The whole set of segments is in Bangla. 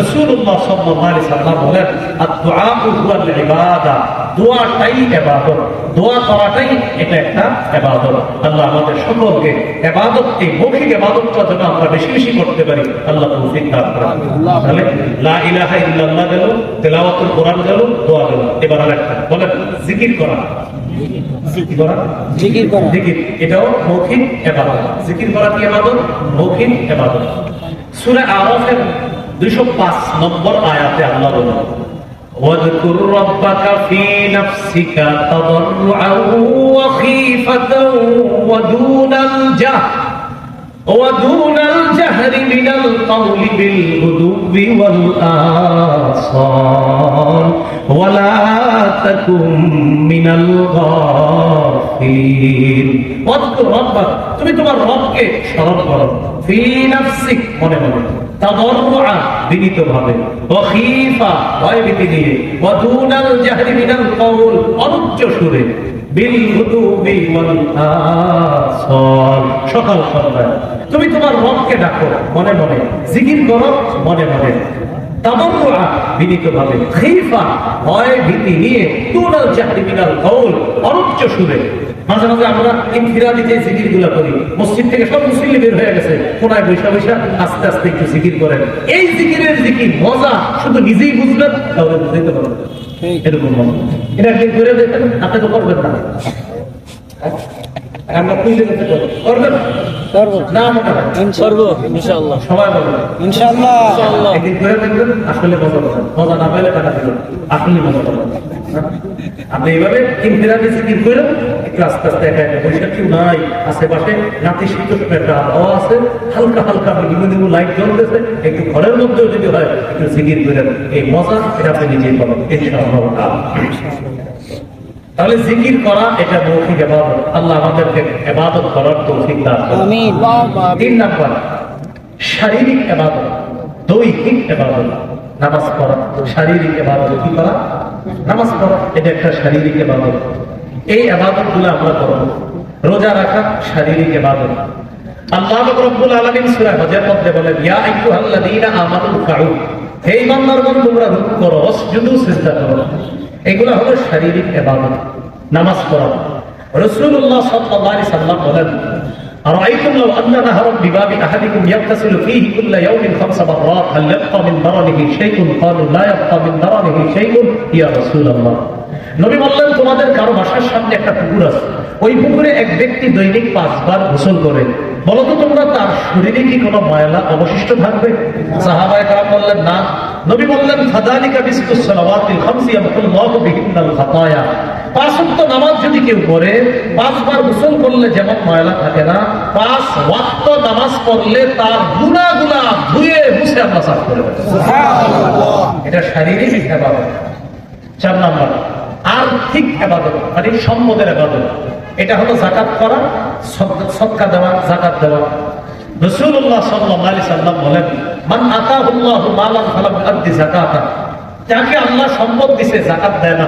রাসূলুল্লাহ সাল্লাল্লাহু আলাইহি সাল্লাম বলেন আদ-দুআ হুয়াল ইবাদা, দোয়াটাই ইবাদত, দোয়া করাটাই এটা একটা ইবাদত। আল্লাহ আমাদের সকলকে ইবাদত, এই মৌখিক ইবাদতটা যেন আমরা বেশি বেশি করতে পারি, আল্লাহ তৌফিক দান করুন। তাহলে লা ইলাহা ইল্লাল্লাহ গেল, তেলাওয়াতুল কোরআন গেল, দোয়া গেল। এবার আরেকটা বলেন জিকির করা। জিকির এটাও মৌখিক ইবাদত। জিকির করা কি ইবাদত? মৌখিক ইবাদত। সূরা আরাফের 205 নম্বর আয়াতে আল্লাহ বলেন ওয়াযকুর রাব্বাকা ফী নাফসিকা তাদাররুআন ওয়া খীফাতান ওয়া দুনাল জাহরি মিনাল কওলি বিল গুদুবি ওয়াল আসাল ওয়া লা তাকুম মিনাল গাফিলিন। ওয়াযকুর রাব্বাক, তুমি তোমার রবকে স্মরণ করো, ফী নাফসিক, মনে মনে, তাদাররুআন, বিনীতভাবে, ওয়া খীফা, ভয়ভীতি নিয়ে, ওয়া দুনাল জাহরি মিনাল কওল, অনুচ্চ সুরে, বিল গুদুবি ওয়াল আসাল, সকাল সন্ধ্যা তুমি তোমার রবকে ডাকো মনে মনে, জিকির করো মনে মনে, তাদাররুআন, বিনীতভাবে, খীফা, ভয় ভীতি নিয়ে, দুনাল জাহরি মিনাল কওল, অনুচ্চ সুরে। মাঝে মাঝে আমরা ইনফিরাদিতে জিকিরগুলো করি, মসজিদ থেকে সব মুসল্লি বের হয়ে গেছে, কোনায় বৈশা বৈশা আস্তে আস্তে একটু জিকির করেন। এই জিকিরের জিকির মজা শুধু নিজেই বুঝবেন, কাউকে বুঝাইতে পারবেন না। এরকম মজা এটা একদিন করে দেখেন, আপনি তো করবেন না। আমরা খুঁজে করতে করবেন না, মনে হয় ইনশাআল্লাহ, সবাই বলবেন ইনশাআল্লাহ। একদিন করে দেখবেন, আসলে মজা পাবেন, মজা না পেলে টাকা দিবেন, আসলে মজা পাবেন। আপনি এইভাবে ইনফিরাদি জিকির করে একটু আস্তে আস্তে একা একা বৈশাখ, কেউ নাই আশেপাশে, নাতিশীতোষ্ণ একটা আবহাওয়া আছে, হালকা হালকা নিবু লাইট জ্বলতেছে, একটু ঘরের মধ্যেও যদি হয় একটু জিকির করেন, এই মজা এটা আপনি নিজেই পাবেন ইনশাআল্লাহ। তাহলে জিকির করা এটা মৌখিক ইবাদত। আল্লাহ আমাদেরকে ইবাদত করার তৌফিক দান করুন। আমিন। 3 নাম্বার শারীরিক ইবাদত, দৈহিক ইবাদত, নামাজ পড়া। শারীরিক ইবাদত কি করা? নামাজ পড়া, এটা একটা শারীরিক ইবাদত। এই ইবাদতগুলো আমরা করব। রোজা রাখা শারীরিক ইবাদত। আল্লাহ রাব্বুল আলামিন সূরা হজের মধ্যে বলেন ইয়া আইয়ুহাল্লাযীনা আমানু রুকউ, হে ঈমানদারগণ তোমরা রুকু করো, ওয়াসজুদু, সিজদা করো। এগুলো হলো শারীরিক ইবাদত, নামাজ পড়া। রাসূলুল্লাহ সাল্লাল্লাহু আলাইহি সাল্লাম বলেন আরাআইতুম লাউ আন্না নাহরান বিবাবি আহাদিকুম ইয়াগতাসিলু ফীহি কুল্লা ইয়াওমিন 5 মাররাত হাল ইয়াবকা মিন দারানিহি শাইউন? ক্বালু লা ইয়াবকা মিন দারানিহি শাইউন ইয়া রাসূলুল্লাহ। নবী বললেন তোমাদের কারো বাসার সামনে একটা পুকুর আছে, ওই পুকুরে এক ব্যক্তি দৈনিক 5 বার গোসল করে, বলো তো তোমরা তার শরীরে কি কোনো ময়লা অবশিষ্ট থাকবে? সাহাবায়ে কেরাম বললেন না। নবী বললেন ফাযালিকা বিসতুস সালাওয়াতিল খামসি ইয়ামহুল্লাহু বিহিন্নাল খাতায়া। 5 ওয়াক্ত নামাজ যদি কেউ পড়ে, 5 বার গোসল করলে যেমন ময়লা থাকে না, 5 ওয়াক্ত নামাজ পড়লে তার গুনাহগুলো ধুয়ে মুছে আল্লাহ সাফ করে দেন। সুবহানাল্লাহ। এটা শারীরিক ইবাদত। 4 নাম্বার আর্থিক ইবাদত, মানে সম্পদের ইবাদত। এটা হলো যাকাত করা, সদকা দেওয়া, যাকাত দেওয়া। রাসূলুল্লাহ সাল্লাল্লাহু আলাইহি সাল্লাম বলেন মান আতাহুল্লাহু মালান ফালাম ইউআদ্দি যাকাতা। যাকে আল্লাহ সম্পদ দিয়েছে যাকাত দেয় না,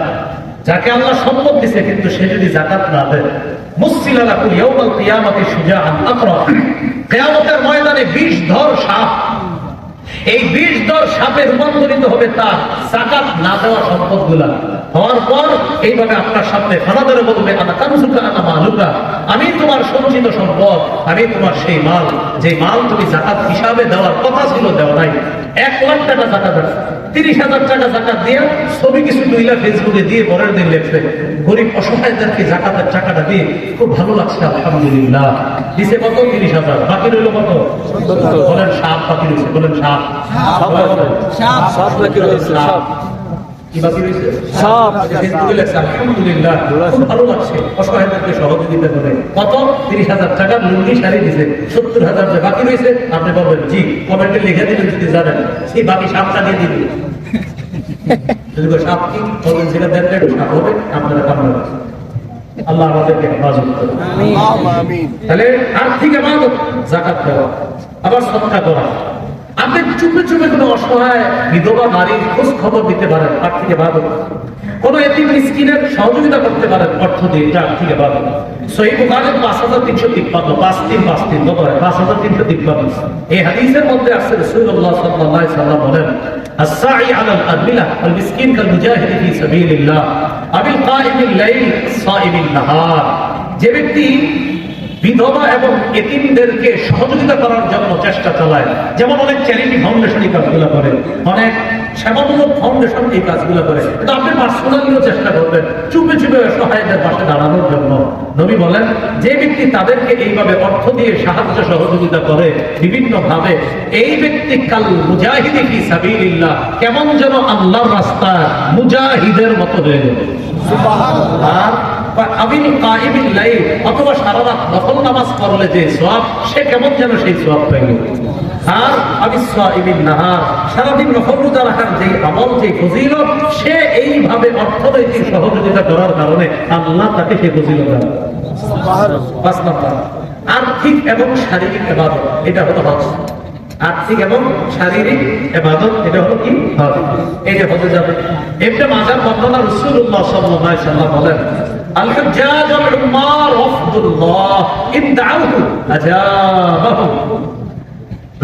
যাকে আল্লাহ সম্পদ দিয়েছে কিন্তু সে যদি যাকাত না দেয়, মুসিলা লাহু ইয়াউমাল কিয়ামাতি শুজাআন আকরা, কিয়ামতের ময়দানে 20 ধর সাপ, এই 20 ধর সাপে রূপান্তরিত হবে তার যাকাত না দেওয়া সম্পদগুলা। হওয়ার পর এইভাবে আপনার সামনে ফানা ধরে বলবে আনা কানজুকা আনা মালুকা, আমি তোমার সঞ্চিত সম্পদ, আমি তোমার সেই মাল, যে মাল তুমি যাকাত হিসাবে দেওয়ার কথা ছিল দেওয়া নাই। 1 লাখ টাকা যাকাত আছে, 30,000 টাকা যাকাত দিয়ে ছবি কিছু তুইলা ফেসবুকে দিয়ে পরের দিন লেখছে গরিব অসহায়দেরকে যাকাতের টাকাটা দিয়ে খুব ভালো লাগছে আলহামদুলিল্লাহ। দিছে কত? 30,000। বাকি রইল কত? বলেন সাপ বাকি রয়েছে, বলেন সাপ বাকি রয়েছে। কি বাকি রয়েছে? সাপ। ফেসবুকে লেখছে আলহামদুলিল্লাহ, খুব ভালো লাগছে অসহায়দেরকে সহযোগিতা করে। কত? 30,000 টাকা লুঙ্গি শাড়ি দিছে। 70,000 যে বাকি রয়েছে আপনি বলবেন জি, কমেন্টে লিখে দিবেন যদি জানেন, সেই বাকি সাপটা দিয়ে দিবেন। যদি সাপ কি বলেন সেটা দেখলে সাপ হবে, আপনারা কামনা করছেন। আল্লাহ আমাদেরকে হেফাজত করুন। আমিন। তাহলে আর্থিক ইবাদত যাকাত দেওয়া, আবার সদকা করা। আপনি চুপে চুপে কোনো অসহায় বিধবা নারীর খোঁজ খবর দিতে পারেন, তার থেকে ভালো। কোন এতিম মিসকিনের সহযোগিতা করতে পারেন অর্থ দিয়ে, তার থেকে ভালো। সহিহ বুখারীর 5353 5353 নম্বরে 5353 এই হাদিসের মধ্যে আছে রাসূলুল্লাহ সাল্লাল্লাহু আলাইহি ওয়াসাল্লাম বলেন الساعي على الأرملة والمسكين كالمجاهد في سبيل الله أبي القائم الليل صائم النهار। যে ব্যক্তি বিধবা এবং এতিমদেরকে সহযোগিতা করার জন্য চেষ্টা চালায়, যেমন অনেক চ্যারিটি ফাউন্ডেশন এই কাজগুলো করে, অনেক সেবামূলক ফাউন্ডেশন এই কাজগুলো করে, কিন্তু আপনি পার্সোনালিও চেষ্টা করবেন চুপে চুপে সহায়তার পাশে দাঁড়ানোর জন্য। নবী বলেন যে ব্যক্তি তাদেরকে এইভাবে অর্থ দিয়ে সাহায্য সহযোগিতা করে বিভিন্ন ভাবে, এই ব্যক্তি কাল মুজাহিদি ফি সাবিলিল্লাহ, কেমন যেন আল্লাহর রাস্তায় মুজাহিদের মতো হয়ে যাবে। সুবহানাল্লাহ। আবিল কাইমিল লাইল, অথবা সারা রাত নফল নামাজ পড়লে যে সওয়াব, সে কেমন যেন সেই সওয়াব পাইল। আর আবিস সাইমিন নাহার, সারাদিন নফল রোজা রাখার যে আমল, যে ফজিলত, সে এইভাবে অর্থনৈতিক সহযোগিতা করার কারণে আল্লাহ তাকে সেই ফজিলত দেন। সুবহানাল্লাহ। 5 নম্বর আর্থিক এবং শারীরিক ইবাদত, এটা হলো হজ। আর্থিক এবং শারীরিক ইবাদত, এটা হলো কি? হজ। এই যে হজে যাবে, ইবনে মাজাহ বর্ণনা রাসূলুল্লাহ সাল্লাল্লাহু আলাইহি ওয়াসাল্লাম বলেন الحجاج العمار وفد الله إن دعوه أجابهم।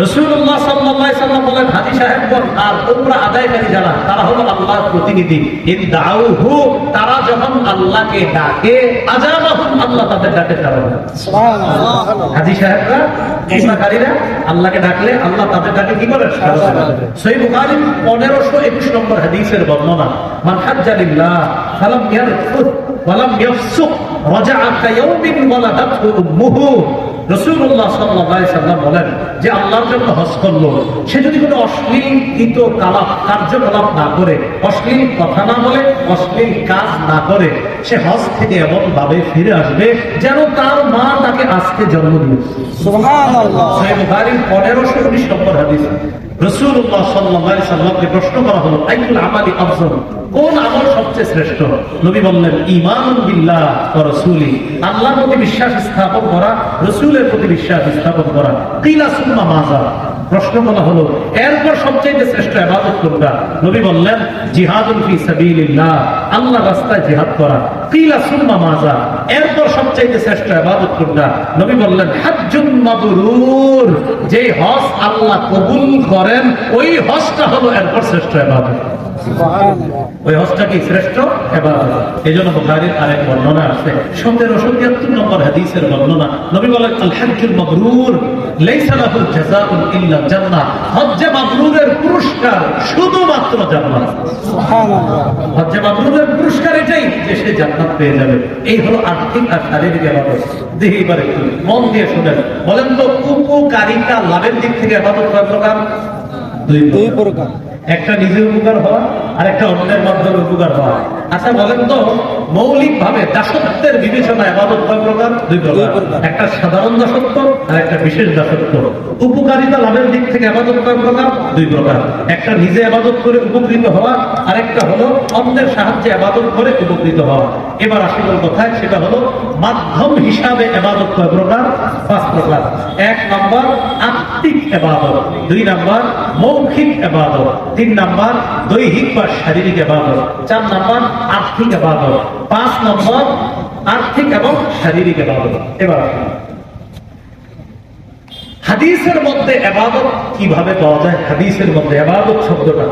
রাসূলুল্লাহ সাল্লাল্লাহু আলাইহি ওয়াসাল্লাম বলেন হাজী সাহেবগণ আর উমরা আদায়কারী যারা, তারা হলো আল্লাহর প্রতিনিধি। ইন দাউহু, তারা যখন আল্লাহকে ডাকে, আজাবাহুম, আল্লাহ তাদের ডাকে সাড়া দেন। সুবহানাল্লাহ। হাজী সাহেবরা, উমরাকারীরা আল্লাহকে ডাকলে আল্লাহ তাদের ডাকে কি করে? সাড়া দেন। সহিহ বুখারী 1521 নম্বর হাদিসের বর্ণনা, মান হাজ্জা লিল্লাহ ফালাম ইয়ারফুত ওয়ালাম ইয়াফসুক রাজাআ কায়াউমিন ওয়ালাদাতহু উম্মুহু। রাসূলুল্লাহ সাল্লাল্লাহু আলাইহি ওয়াসাল্লাম বলেন যে আল্লাহর জন্য হজ করলো, সে যদি কোনো অশ্লীল কার্যকলাপ না করে, অশ্লীল কথা না বলে, অশ্লীল কাজ না করে, সে হজ থেকে এমন ভাবে ফিরে আসবে যেন তার মা তাকে আজকে জন্ম দিয়েছে। সুবহানাল্লাহ। সহিহ বুখারীর 1519 নম্বর হাদিস। রাসূলুল্লাহ সাল্লাল্লাহু আলাইহি ওয়াসাল্লামকে প্রশ্ন করা হলো আইয়ুল আমালি আফযল, কোন আমল সবচেয়ে শ্রেষ্ঠ? নবী বললেন ঈমানুন বিল্লাহ ওয়া রাসূলি, আল্লাহর প্রতি বিশ্বাস স্থাপন করা, রাসূলের প্রতি বিশ্বাস স্থাপন করা। কিলা সুম্মা মাযা, প্রশ্ন করা হলো এরপর সবচেয়ে শ্রেষ্ঠ ইবাদত কোনটা? নবী বললেন জিহাদুন ফি সাবিলিল্লাহ, আল্লাহর রাস্তায় জিহাদ করা। কিলা সুম্মা মাযা, এরপর সবচেয়ে শ্রেষ্ঠ ইবাদত কোনটা? নবী বললেন হাজ্জুন মাবরুর, যে হজ আল্লাহ কবুল করেন, ওই হজটা হলো এরপর শ্রেষ্ঠ ইবাদত। ওই হজটা কি শ্রেষ্ঠ ইবাদত? এজন্য বুখারীর আরেক বর্ণনা আছে 1773 নম্বর হাদিসের বর্ণনা। নবী বলেন আল হাজ্জুল মাবরুর লাইসা লাহু জাযাউন ইল্লা জান্নাহ, হজ্জে মাবরুরের পুরস্কার শুধুমাত্র জান্নাত। সুবহানাল্লাহ। হজ্জে মাবরুরের পুরস্কার এটাই যে সে জান্নাত পেয়ে যাবে। এই হলো আর্থিক আর শারীরিক ইবাদত। দেখি এবার একটু মন দিয়ে শুনেন, বলেন তো উপকারিতা লাভের দিক থেকে ইবাদত কয় প্রকার? দুই প্রকার। একটা নিজে উপকার হওয়া আর একটা অন্যের মাধ্যমে উপকার হওয়া। আচ্ছা বলেন তো মৌলিক ভাবে দাসত্বের বিবেচনায় ইবাদত কয় প্রকার? দুই প্রকার। একটা সাধারণ দাসত্ব আর একটা বিশেষ দাসত্ব। উপকারিতা লাভের দিক থেকে ইবাদত কয় প্রকার? দুই প্রকার। একটা নিজে ইবাদত করে উপকৃত হওয়া আর একটা হলো অন্যের সাহায্যে ইবাদত করে উপকৃত হওয়া। এবার আসল কথায়, সেটা হলো মাধ্যম হিসাবে ইবাদত কয় প্রকার? 5 প্রকার। 1 নম্বর আত্মিক ইবাদত, 2 নম্বর মৌখিক ইবাদত, 3 নম্বর দৈহিক বা শারীরিক ইবাদত, 4 নম্বর আর্থিক ইবাদত, 5 নম্বর আর্থিক এবং শারীরিক ইবাদত। এবার হাদিসের মধ্যে ইবাদত কিভাবে পাওয়া যায়? হাদিসের মধ্যে ইবাদত শব্দটা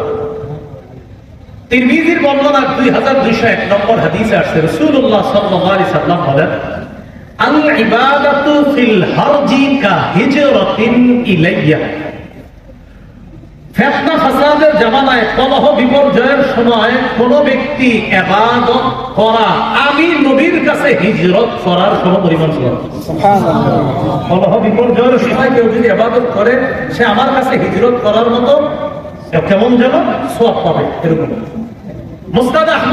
তিরমিজির বর্ণনা 2201 নম্বর হাদিসে আসছে। রাসূলুল্লাহ সাল্লাল্লাহু আলাইহি ওয়াসাল্লাম বলেন আল ইবাদাতু ফিল হারজি কা হিজরাতিন ইলাইয়া। ফিতনা ফাসাদের জামানায়, কলহ বিপর্যয়ের সময় কোন ব্যক্তি ইবাদত করা আমি নবীর কাছে হিজরত করার সমপরিমাণ সওয়াব। সুবহানাল্লাহ। কলহ বিপর্যয়ের সময় কেউ যদি ইবাদত করে, সে আমার কাছে হিজরত করার মতো কেমন যেন সওয়াব পাবে, এরকম। মুসনাদ